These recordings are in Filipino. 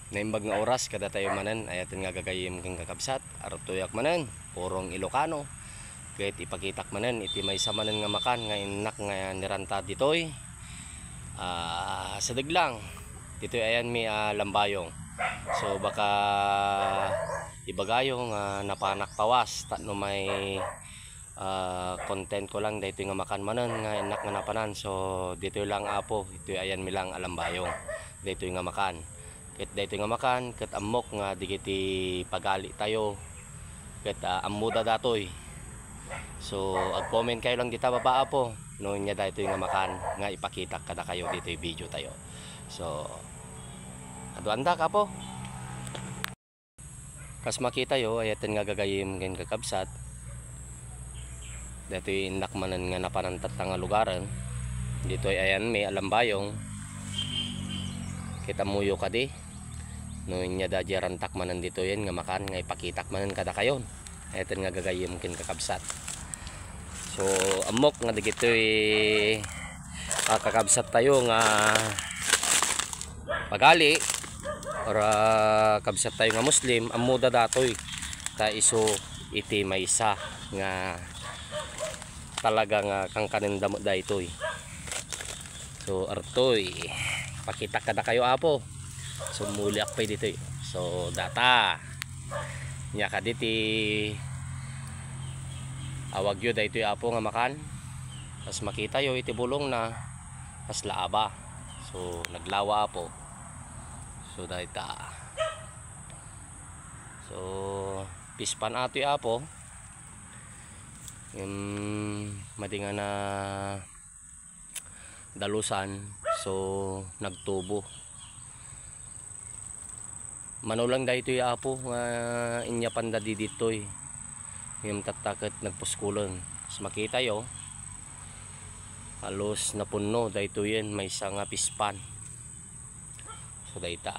Naimbag nga oras kada tayo manan ayatin nga gagayim kang kakabsat artuyak manan purong Ilocano kahit ipakitak manan iti may samanan nga makan nga inak nga niranta ditoy sa daglang ditoy ayan mi lambayong so baka ibagayong napanak pawas no may content ko lang dito nga makan manan nga inak nga napanan so dito lang apo ito ayan mi lang alambayong dito nga makan ket daytoy nga makan ket amok nga digiti pagali tayo ket amuda datoy so ag-comment kayo lang dita baba po no nya daytoy nga makan nga ipakita kada kayo dito video tayo so aduanda ka po kas makita yo ayaten nga gagayim ken kakabsat daytoy nakmanan nga napanantat nga lugaran ditoy ayan may alambayong kita muyo kadi no nya da rantak manan dito yan nga makan nga ipakitak manan kada kayon ayaten nga gagayim ken kakabsat so amok nga digitoy kakabsat tayo nga pagali or kabsat tayo nga Muslim amuda datoy ta iso iti maysa nga talaga nga kang kanindamo daytoy so artoy pakitak kada kayo apo so muli akpay dito so data nya kaditi awag yo daytoy apo nga makan tas makita yo iti bulong na tas laaba so naglawa apo so dayta so pispan atoy apo madinga na dalusan so nagtubo manulang daytoy apo nga inya panda diditoy yung tataket nagpuskulon so makita yo halos napuno daytoy yan may isa nga pispan so dayta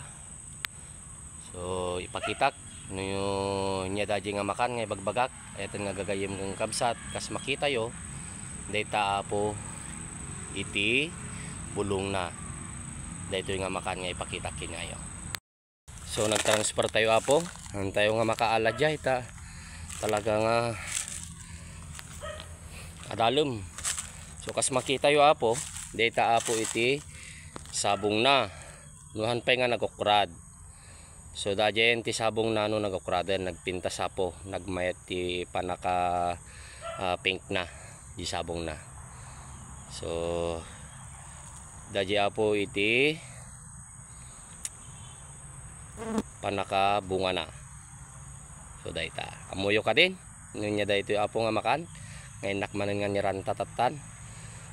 so ipakitak no nya daji nga makan nga bagbagak ayaten nga gagayim ng kabsat kas makita yo dayta apo iti bulong na daytoy nga makan nga ipakitak kinayo so nagtransfer tayo apo tayo nga makaala dya ita talaga nga adalom so kas makita yo apo dayta apo iti sabong na nuhan pa nga nagokrad so dadyan ti sabong na no nagokradan nagpintas apo nagmayat ti panaka pink na di sabong na so dadya apo iti panaka bunga na so dayta amuyo ka din nya dayto apo nga makan ngay nakmanan nga niranta tatan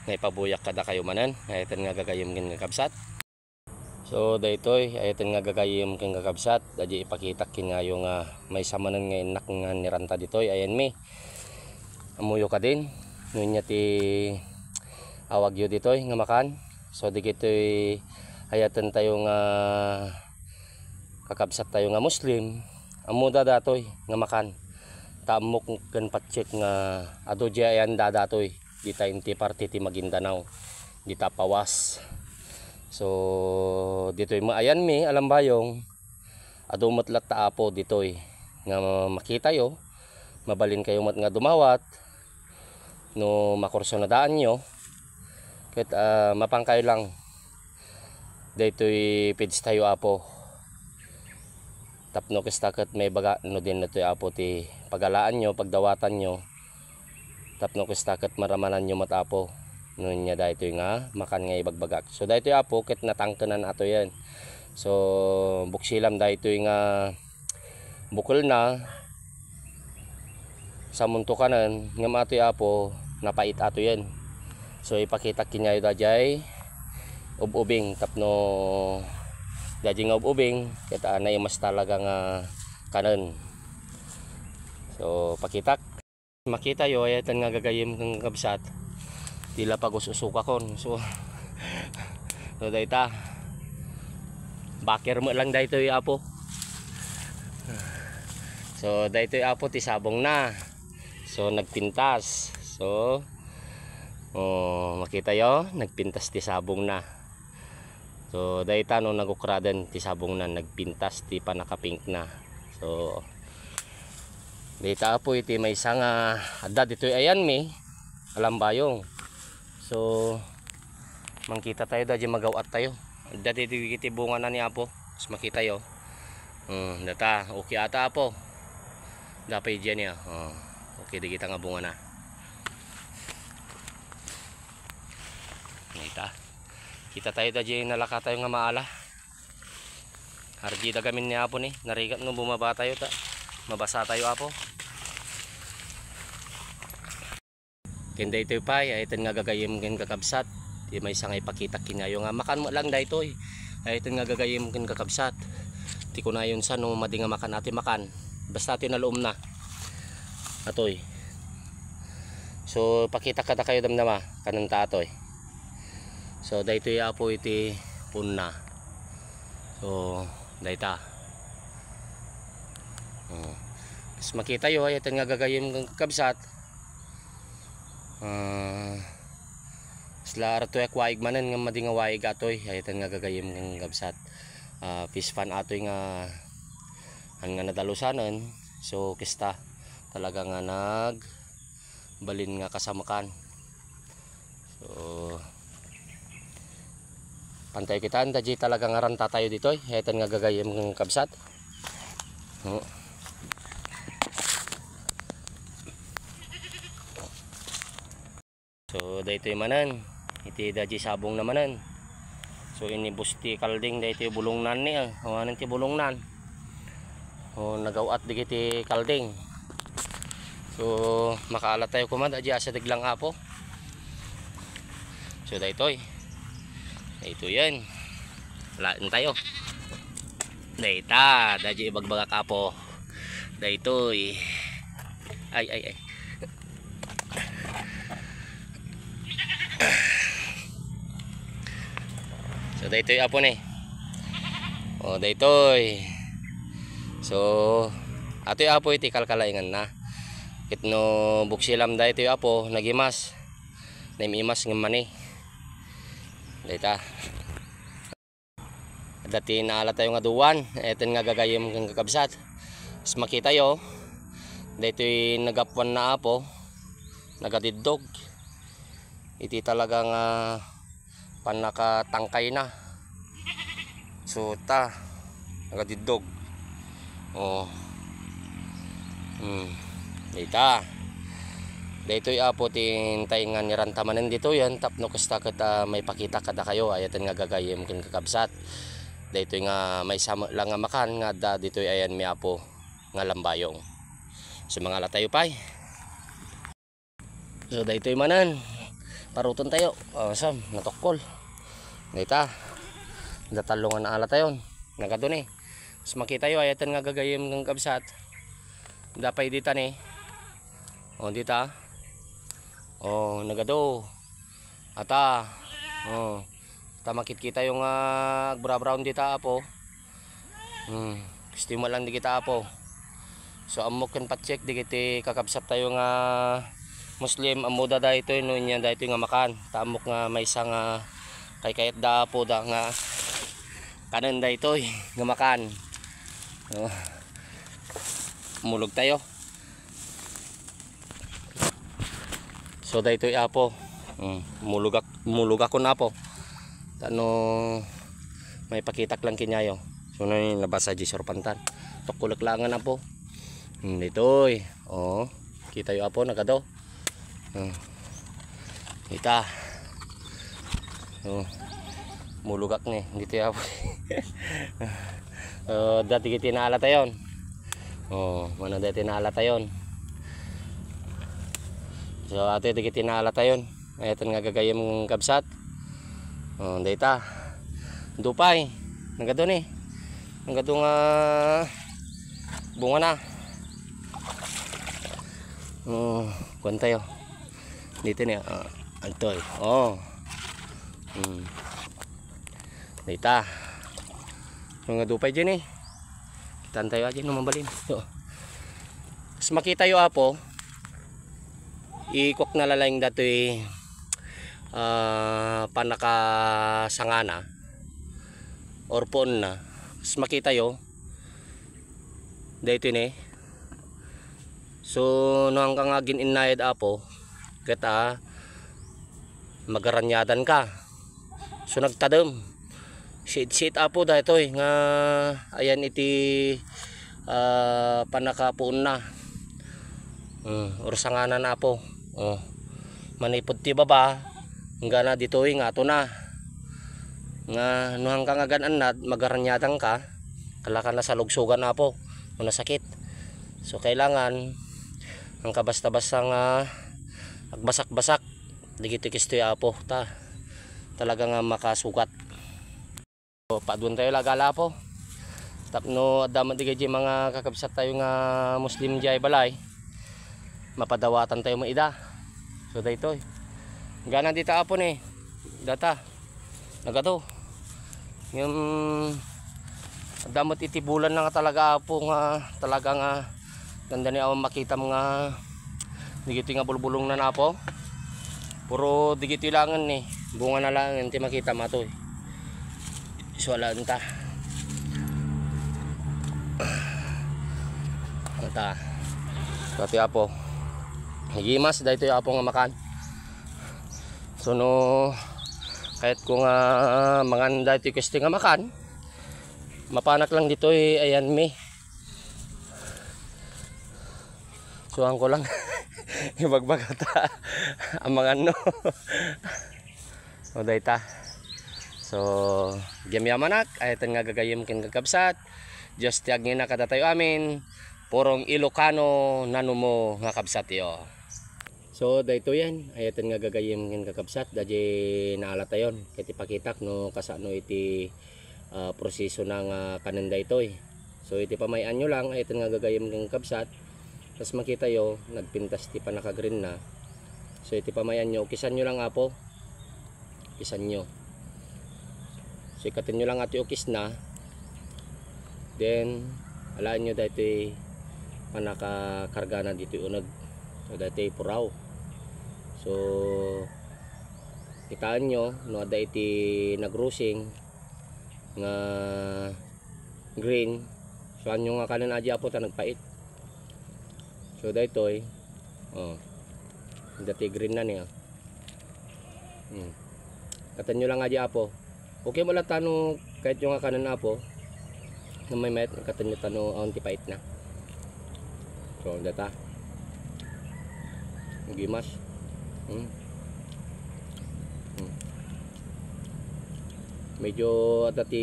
ngay pabuyak kada kayo manan ayaten nga gagayim ken kakabsat so daytoy ayaten nga gagayim ken kakabsat dadya ipakita kin ngayo nga may samanan nga inak nga niranta ditoy ayan mi amuyo ka din nya ti awag yo ditoy nga makan so digitoy ayaten tayo nga kakabsat tayo nga Muslim amuda datoy nga makan tamok ken patchek nga ado di ayan datoy dita inti parte ti Maguindanao dita pawas so ditoy maayan mi alambayong ado matlat ta apo ditoy nga makita yo mabalin kayo mat nga dumawat no makurso na daan nyo ket mapangkayo lang daytoy peds tayo apo tapno kestaket may baga no din natoy apo ti pagalaan nyo pagdawatan nyo tapno kestaket maramanan nyo matapo no nya daytoy nga makan nga ibagbagak so daytoy apo ket natangkenan ato yan so buksilam daytoy nga bukol na sa muntukanan nga matoy apo napait ato yan so ipakita kinyayo dajay ubing tapno dadi nga ubing kita na mas talaga nga kanon so pakitak makita yo ayaten nga gagayim ng kabsat tila pag-ususuka kon so so dayta bakir mo lang dayto yung apo so dayto yung apo ti sabong na so nagpintas so makita yo nagpintas ti sabong na. So So dayta no nagukradan ti sabong na nagpintas ti pa nakapink na. So dayta po iti may isang adda dito ayan mi alambayong. So mangkita tayo da di magawat tayo. Adda dito iti bunga na ni apo. Mas makita yo. Data okay ata apo. Dapay diyan ya. Okay di kita nga bunga na. Kita tayo da di nalaka tayo nga maala. Hardi da gamin ni apo ni. Narigat no bumaba tayo ta. Mabasa tayo apo. Kenda ito pa ay ito nga gagayim ken kakabsat. Di may isang ipakita kinayo nga makan mo lang da ito ay ito nga gagayim ken kakabsat. Ti ko na yun sa no madi nga makan natin makan. Basta ito nalum na. Atoy. So pakita kada kayo damdama kanan ta atoy. So dayto ya po iti punna. So dayta. Mas makita yo ay ito nga gagayim ken kakabsat. Sila arato ya kwaig manen nga madi nga waig atoy ay ito nga gagayim ken kakabsat. Fish fan atoy nga nga nadalusanan. So kista talaga nga balin nga kasamakan. So pantay kita anda di talaga nga ranta tayo dito hetan nga gagayem ng kabsat. So daytoy manan iti daji sabong namanan. So ini busti kalding daytoy bulungnan ni awanan ti bulungnan. Nagawat digiti kalding. So makaalat tayo kumanda di asa diglang apo. So daytoy ito yan lain tayo dayta daji ibagbagak apo daytoy ay so daytoy apo ni daytoy so atoy apo iti kalkalaingan na kitno buksilam daytoy apo nagimas naimimas ng mani dayta dati naala tayo nga duwan eten nga gagayem kang kakabsat mas makita yo daytoy nagapuan na apo nagadidog iti talagang panakatangkay na so ta nagadidog dayta daytoy apo tintay nga nirantamanen dito yan tapno kasta kita may pakita kada kayo ayatan nga gagayem ken kakabsat daytoy nga may sama lang nga makan nga da ditoy ayan mi apo nga lambayong so mga latayo pay so daytoy manan paruton tayo sam natokol dayta datalungan na ala tayon nagadun mas makita yo ayatan nga gagayem ng kakabsat dapay dita ni dita nagado ata tamakit kita yung brown dita apo stimulan lang di kita apo so amok kan pa-check di kiti kakabsat tayo nga muslim amuda da ito no nya da ito nga makan tamok nga may isang kayat da apo da nga kanan da ito nga makan mulog tayo so daytoy apo mulug ako na po tano may pakitak lang kinyayo so na nabasa di sorpantan tukulak langan apo daytoy kita yo apo nagado kita mulugak ni dito apo dati kita naala tayon mana dati naala tayon so ato ito kitinala tayon ayatan nga gagayem ng kabsat dayta dupay nagado ni nagado nga bunga na kuan tayo dito ni altoy dayta nga dupay dyan kitan tayo dyan mabalin so mas makita yo apo ikok na lalayng datoy panakasangana or pon na. Mas makita yo dito ni. So no ang kang agin inayad apo kita magaranyadan ka. So nagtadem sit apo dito nga ayan iti panakapuon na. Ursanganan na po. Manipod ti baba nga na dito nga ato na nga no hanggang aganan na magaranyadang ka kala ka na sa lugsugan na po o nasakit. So kailangan ang kabasta-basta nga agbasak-basak digiti-kisto apo ta talaga nga makasugat. So padun tayo lagala po tapno adaman digay mga kakabsat tayo nga Muslim jay balay mapadawatan tayo maida. So daytoy gana dita apon data nagato yung damot itibulan na nga talaga apo nga talaga nga ganda ni awang makita mga digiti nga bulbulong na napo puro digiti langan bunga na lang hindi makita matoy. So wala nta ata pati apo higimas dahito yung apo nga makan. So no kahit ko nga mga dahito kasi nga makan mapanak lang dito ayan me suhan ko lang ibagbagata ang mga no. So dahita so gyamyamanak ayatan nga gagayim kin gagabsat just tiagin na kada tayo amin purong Ilocano nanumo nga kabsat yo. So dayto yan ayatan nga gagayim kin kakabsat daji naala tayon ket ipakitak no kasano iti proseso ng kanan daytoy. So iti pamayan nyo lang ayatan nga gagayim kin kabsat tas makita yo nagpintas ti panaka-green na. So iti pamayan nyo ukisan nyo lang apo kisan nyo. So ikatin nyo lang ati ukis na then alaan nyo daytoy panakakarga na dito unag. So dati puraw. So itaan nyo no ada iti nagrusing nga green. So anyo nga kanan aja po ta nagpait. So daytoy dati green na niya. Katan nyo lang aja po. Okay mo lang tano kahit yung nga kanan apo na may mayat katan nyo tano aunti pait na. So data gimas medyo dati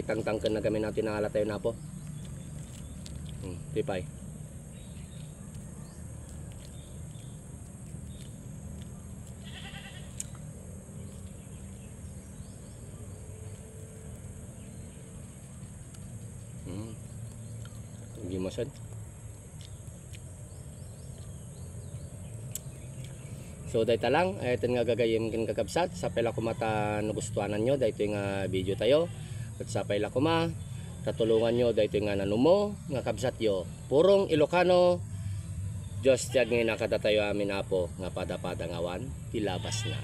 tangtangkan na kami natin nakala tayo na po tipay gimasan. So dayta lang ayatan nga gagayim kin kakabsat sa pela kumata nagustuhanan nyo dayto nga video tayo at sa pela kuma tatulungan nyo dayto nga nanumo nga kabsat yo purong Ilocano Diyos tiyag nga nakadatayo amin apo nga pada-pada ngawan tilabas na.